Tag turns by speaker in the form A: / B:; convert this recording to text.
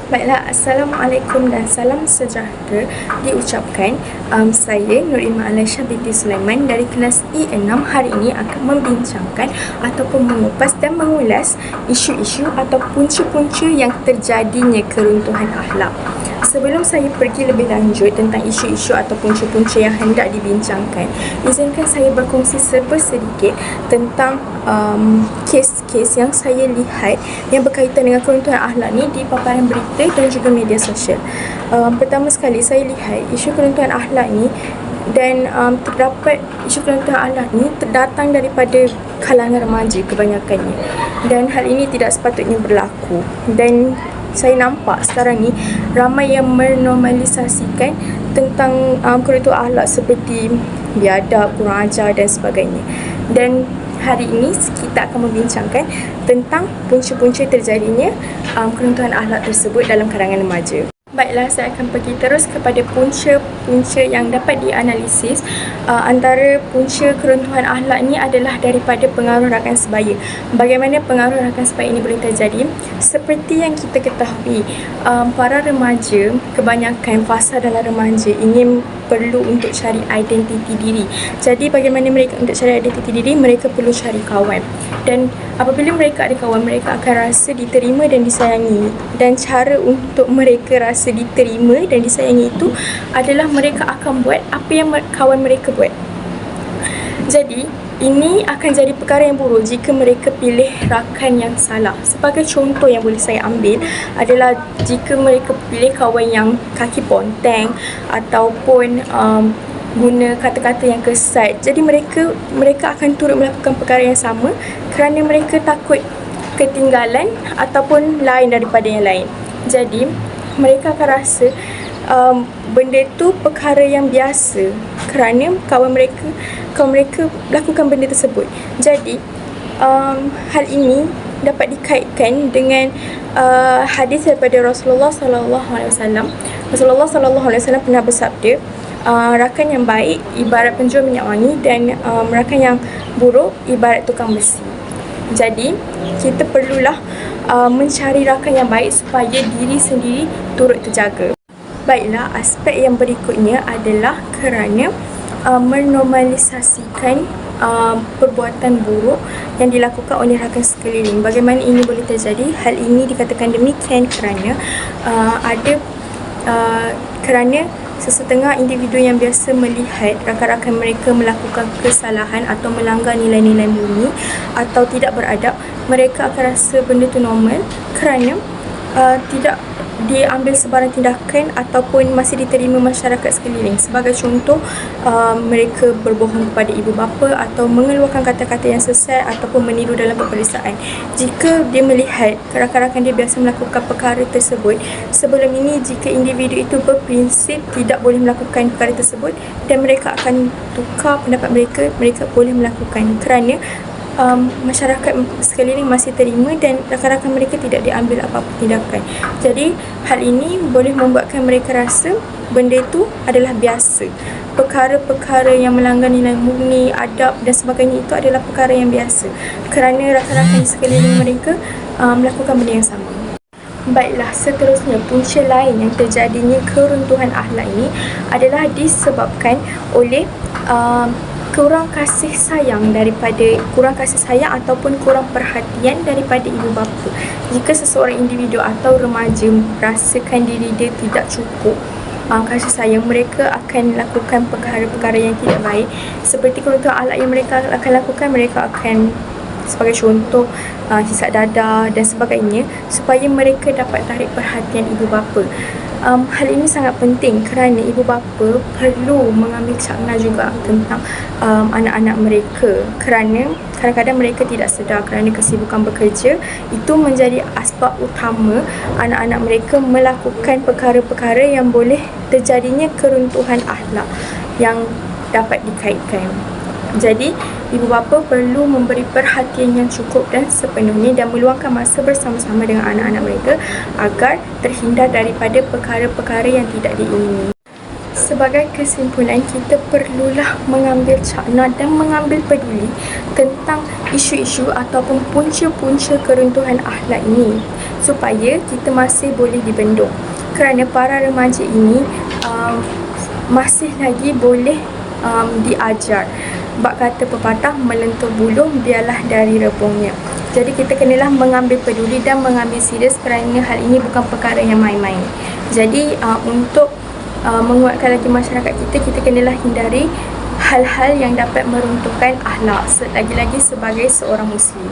A: Baiklah, Assalamualaikum dan salam sejahtera diucapkan. Saya Nur Ilma Alasha binti Sulaiman dari kelas E6 hari ini akan membincangkan ataupun mengupas dan mengulas isu-isu atau punca-punca yang terjadinya keruntuhan akhlak. Sebelum saya pergi lebih lanjut tentang isu-isu atau punca-punca yang hendak dibincangkan, izinkan saya berkongsi serba sedikit tentang kes-kes yang saya lihat yang berkaitan dengan keruntuhan akhlak ni di paparan berita dan juga media sosial. Pertama sekali, saya lihat isu keruntuhan akhlak ni dan terdapat isu keruntuhan akhlak ni terdatang daripada kalangan remaja kebanyakannya, dan hal ini tidak sepatutnya berlaku. Dan saya nampak sekarang ni ramai yang menormalisasikan tentang keruntuhan akhlak seperti biadab, kurang ajar dan sebagainya. Dan hari ini kita akan membincangkan tentang punca-punca terjadinya keruntuhan akhlak tersebut dalam kalangan remaja. Baiklah, saya akan pergi terus kepada punca-punca yang dapat dianalisis. Antara punca keruntuhan akhlak ni adalah daripada pengaruh rakan sebaya. Bagaimana pengaruh rakan sebaya ini boleh terjadi? Seperti yang kita ketahui, para remaja, kebanyakan fasa dalam remaja ingin perlu untuk cari identiti diri. Jadi bagaimana mereka untuk cari identiti diri? Mereka perlu cari kawan. Dan apabila mereka ada kawan, mereka akan rasa diterima dan disayangi. Dan cara untuk mereka rasa diterima dan disayangi itu adalah mereka akan buat apa yang kawan mereka buat. Jadi ini akan jadi perkara yang buruk jika mereka pilih rakan yang salah. Sebagai contoh yang boleh saya ambil adalah jika mereka pilih kawan yang kaki ponteng ataupun guna kata-kata yang kesat. Jadi mereka akan turut melakukan perkara yang sama kerana mereka takut ketinggalan ataupun lain daripada yang lain. Jadi mereka akan rasa benda tu perkara yang biasa kerana kawan mereka lakukan benda tersebut. Jadi hal ini dapat dikaitkan dengan hadis daripada Rasulullah sallallahu alaihi wasallam. Rasulullah sallallahu alaihi wasallam pernah bersabda, rakan yang baik ibarat penjual minyak wangi dan rakan yang buruk ibarat tukang besi. Jadi kita perlulah mencari rakan yang baik supaya diri sendiri turut terjaga. Baiklah, aspek yang berikutnya adalah kerana menormalisasikan perbuatan buruk yang dilakukan oleh rakan sekeliling. Bagaimana ini boleh terjadi? Hal ini dikatakan demikian kerana sesetengah individu yang biasa melihat rakan-rakan mereka melakukan kesalahan atau melanggar nilai-nilai murni atau tidak beradab, mereka akan rasa benda itu normal kerana tidak diambil sebarang tindakan ataupun masih diterima masyarakat sekeliling. Sebagai contoh, mereka berbohong kepada ibu bapa atau mengeluarkan kata-kata yang sesat ataupun meniru dalam peperiksaan. Jika dia melihat rakan-rakan dia biasa melakukan perkara tersebut, sebelum ini jika individu itu berprinsip tidak boleh melakukan perkara tersebut dan mereka akan tukar pendapat mereka boleh melakukan kerana masyarakat sekeliling masih terima dan rakan-rakan mereka tidak diambil apa-apa tindakan. Jadi hal ini boleh membuatkan mereka rasa benda itu adalah biasa. Perkara-perkara yang melanggar nilai murni, adab dan sebagainya itu adalah perkara yang biasa kerana rakan-rakan sekeliling mereka melakukan benda yang sama. Baiklah, seterusnya punca lain yang terjadinya keruntuhan akhlak ini adalah disebabkan oleh kurang kasih sayang ataupun kurang perhatian daripada ibu bapa. Jika seseorang individu atau remaja rasakan diri dia tidak cukup kasih sayang, mereka akan lakukan perkara-perkara yang tidak baik. Seperti keruntuhan akhlak yang mereka akan lakukan, mereka akan sebagai contoh hisap dadah dan sebagainya supaya mereka dapat tarik perhatian ibu bapa. Hal ini sangat penting kerana ibu bapa perlu mengambil cakna juga tentang anak-anak mereka kerana kadang-kadang mereka tidak sedar kerana kesibukan bekerja itu menjadi asbab utama anak-anak mereka melakukan perkara-perkara yang boleh terjadinya keruntuhan akhlak yang dapat dikaitkan. Jadi, ibu bapa perlu memberi perhatian yang cukup dan sepenuhnya dan meluangkan masa bersama-sama dengan anak-anak mereka agar terhindar daripada perkara-perkara yang tidak diingini. Sebagai kesimpulan, kita perlulah mengambil cakna dan mengambil peduli tentang isu-isu ataupun punca-punca keruntuhan akhlak ini supaya kita masih boleh dibendung. Kerana para remaja ini masih lagi boleh diajar. Bak kata pepatah, melentur buluh biarlah dari rebungnya. Jadi kita kenalah mengambil peduli dan mengambil serius kerana hal ini bukan perkara yang main-main. Jadi untuk menguatkan lagi masyarakat kita kenalah hindari hal-hal yang dapat meruntuhkan akhlak, lagi-lagi sebagai seorang Muslim.